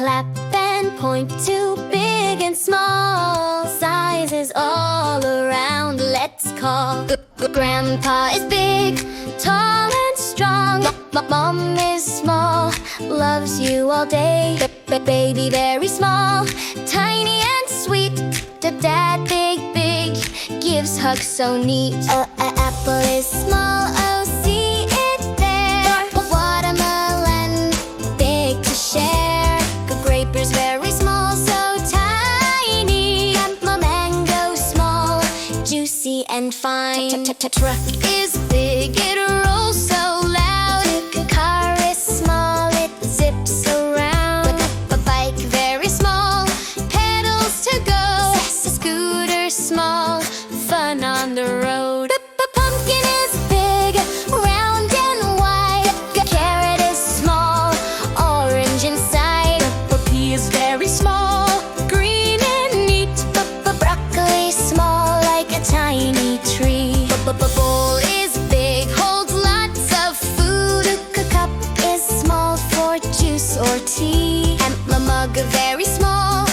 Clap and point to big and small sizes all around. Let's call. Grandpa is big, tall and strong. Mom is small, loves you all day. Baby very small, tiny and sweet. Dad big, gives hugs so neat. Apple is small, oh see it there. Watermelon, big to share. Grape is very small, so tiny. Mango small, juicy and fine. Truck is big, it rolls so loud. Car is small, it zips around. Bike very small, pedals to go. Scooter small, fun on the road. Pumpkin is big, round and wide. Carrot is small, orange inside. Pea is very small, green and neat. Broccoli small, like a tiny tree. Bowl is big, holds lots of food. Cup is small for juice or tea. And a mug very small,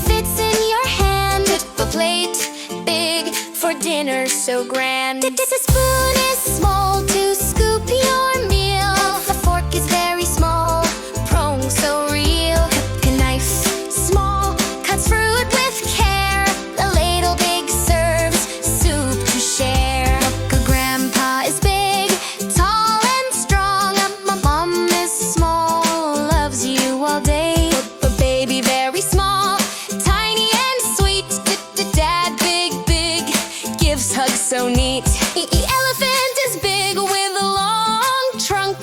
fits in your hand. Plate big, for dinner so grand. A spoon is small to scoop your meal. A fork is very small, prong so real. A knife small, cuts fruit with care. A ladle big serves soup to share. Grandpa is big, tall and strong. Mom is small, loves you all day. Baby very small, tiny and sweet. Dad big, gives hugs so neat. Elephant is big with a long trunk.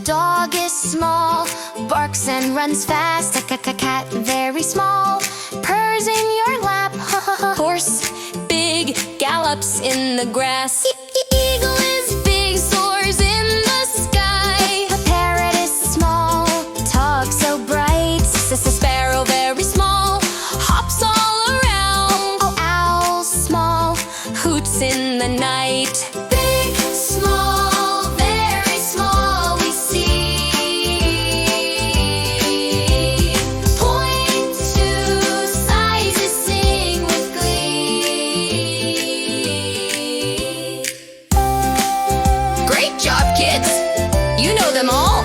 Dog is small, barks and runs fast. Cat very small, purrs in your lap. Horse big, gallops in the grass. Eagle is big, soars in the sky. A parrot is small, talks so bright. Sparrow very small, hops all around. Owl small, hoots in the night. Big, small, very small we see. Point to sizes, sing with glee. Great job, kids! You know them all.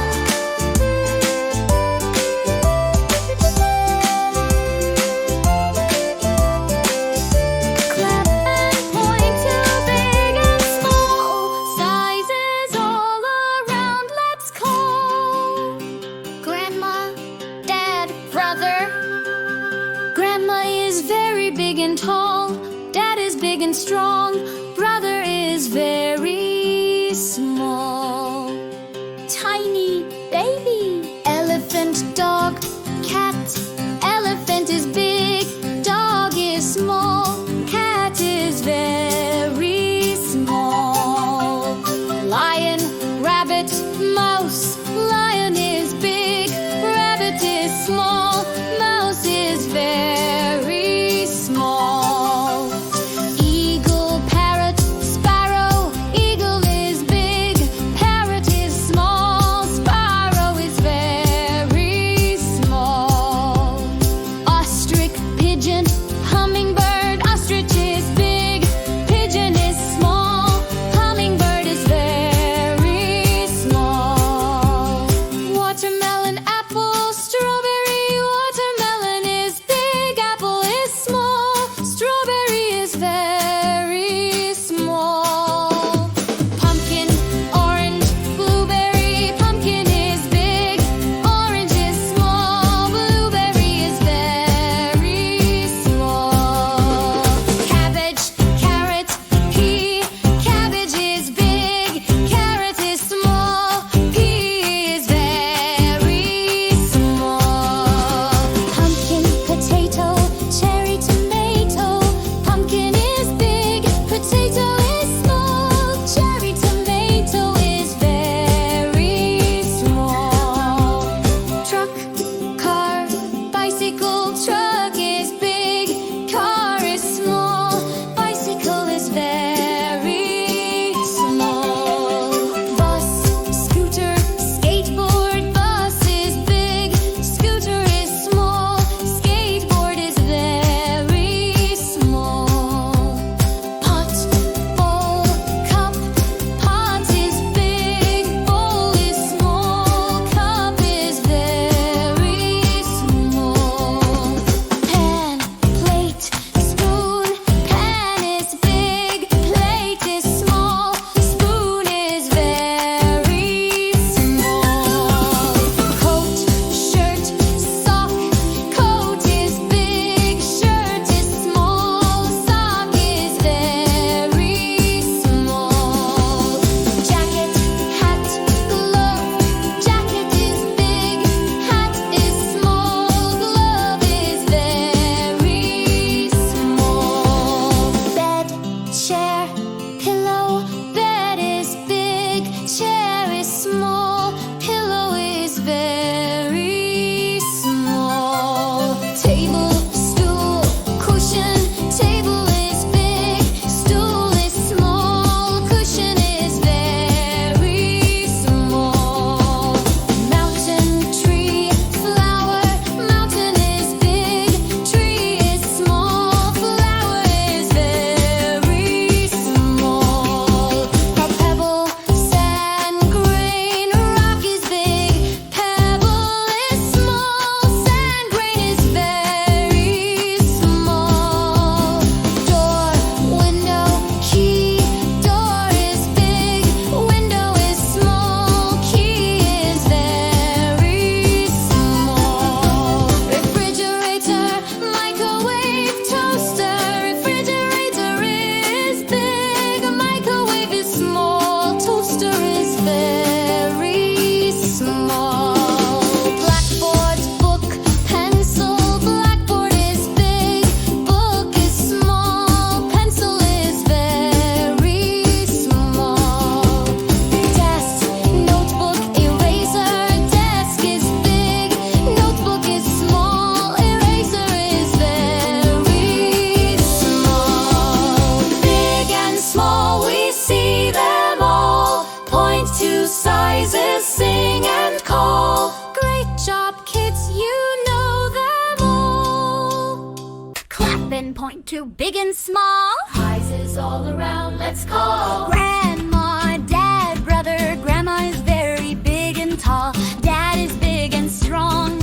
Clap and point to big and small sizes all around. Let's call. Grandma, Dad, brother. Grandma is very big and tall. Dad is big and strong. Brother is very small, tiny baby. Elephant, dog, cat. Elephant is big, dog is small. Cat is very small. Lion, rabbit, mouse. Lion is big, rabbit is small. Mouse is very small. Eagle, parrot, sparrow. Eagle is big, parrot is small. Sparrow is very small. Ostrich, pigeon, hummingbird. Ostrich is big, pigeon is small. Hummingbird is very small. Watermelon, apple, strawberry, and point to big and small. Eyes is all around, let's call. Grandma, Dad, brother. Grandma is very big and tall. Dad is big and strong.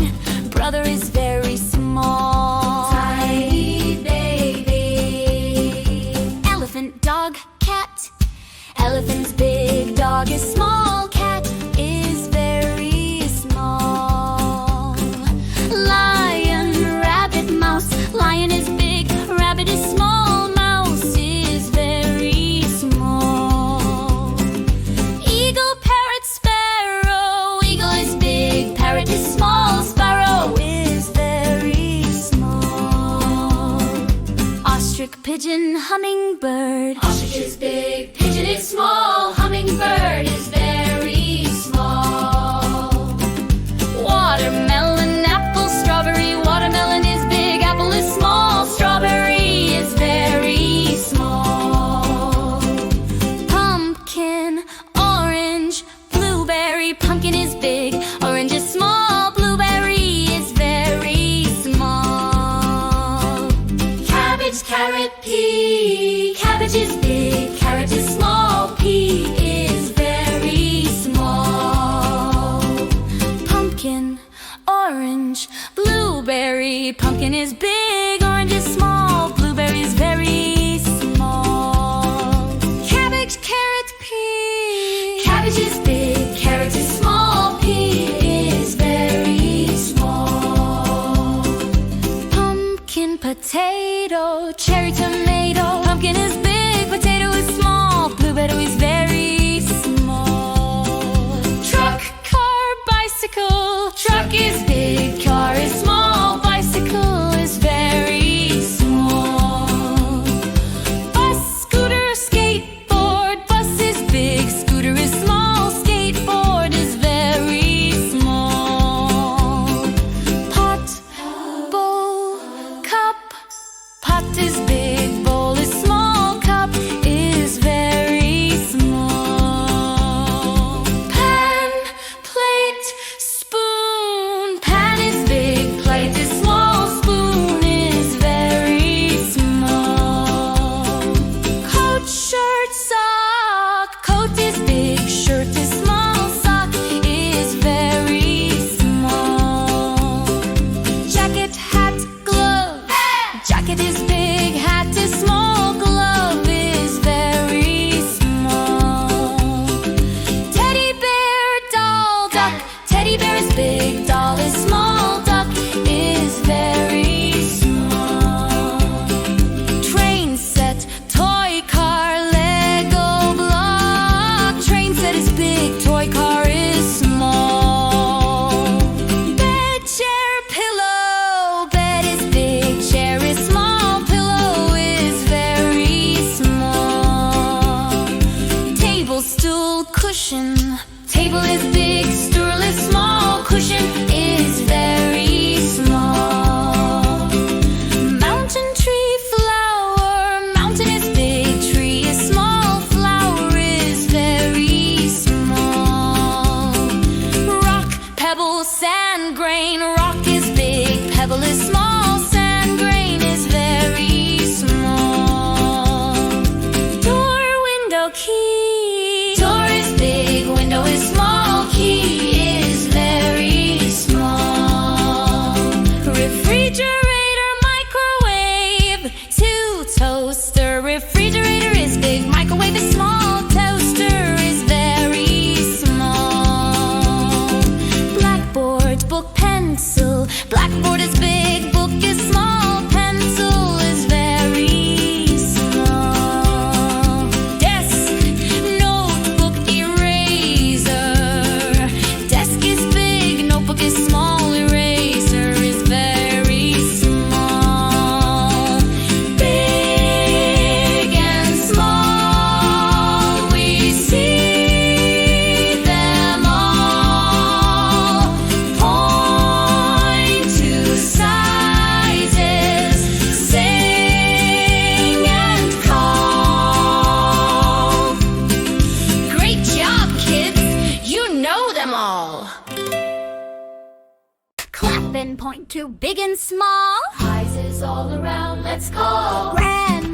Brother is very small. Tiny baby. Elephant, dog, cat. Elephant's big, dog is small. Cat is very small. Lion, rabbit, mouse. Lion is big, rabbit is small. Mouse is very small. Eagle, parrot, sparrow. Eagle is big, parrot is small. Sparrow is very small. Ostrich, pigeon, hummingbird. Ostrich is big, pigeon is small. Hummingbird is very small. Watermelon, apple, strawberry. Watermelon is big, apple is small. Strawberry is very small. Pumpkin, orange, blueberry. Pumpkin is big, orange is small. Blueberry is very small. Cabbage, carrot, pea. Cabbage is big, carrot is small. Pea is very small. Pumpkin, orange, blueberry. Pumpkin is big, orange is small. Blueberry is very small. Cabbage, carrot, pea. Cabbage is big, carrot is small. Pea is very small. Pumpkin, potato, cherry, tomato. Pumpkin is big, potato is small. Blueberry is very small. Truck, Car, bicycle. Truck is big, car is small. Bicycle is very small. Bus, scooter, skateboard. Bus is big, scooter is small. Skateboard is very small. Pot, bowl, cup. Pot is big, bowl is small. Cup is very small. Pan, plate, spoon. Pan is big, plate is small. Spoon is very small. Coat, shirt, sock. Coat is big, shirt is small. Sock is very small. Jacket, hat, glove. Jacket is big, hat is small. Glove is very small. Teddy bear, doll, duck. Teddy bear is big, doll is small. Duck is very small. Train set, toy car, Lego block. Train set is big, toy car is small. Bed, chair, pillow. Bed is big, chair is small. Pillow is very small. Table, stool, cushion. Table is big, stool is small. Cushion is very small. Mountain, tree, flower. Mountain is big, tree is small. Flower is very small. Rock, pebble, sand, grain. Rock is big, pebble is small. Sand, grain is very small. Door, window, key. Door is big, window is small. Key is very small. Refrigerator, microwave. Two, toaster. Refrigerator is big, microwave is small. Toaster is very small. Blackboard, book, pencil. Blackboard is big, book is small. Pencil is very small. Desk, notebook, eraser. Desk is big, notebook is small. Eraser is very small. Big and small, we see them all. Point to sizes, sing and call. Great job, kids! You know them all. Clap and point to big and small. eyes is all around. Let's call Grandma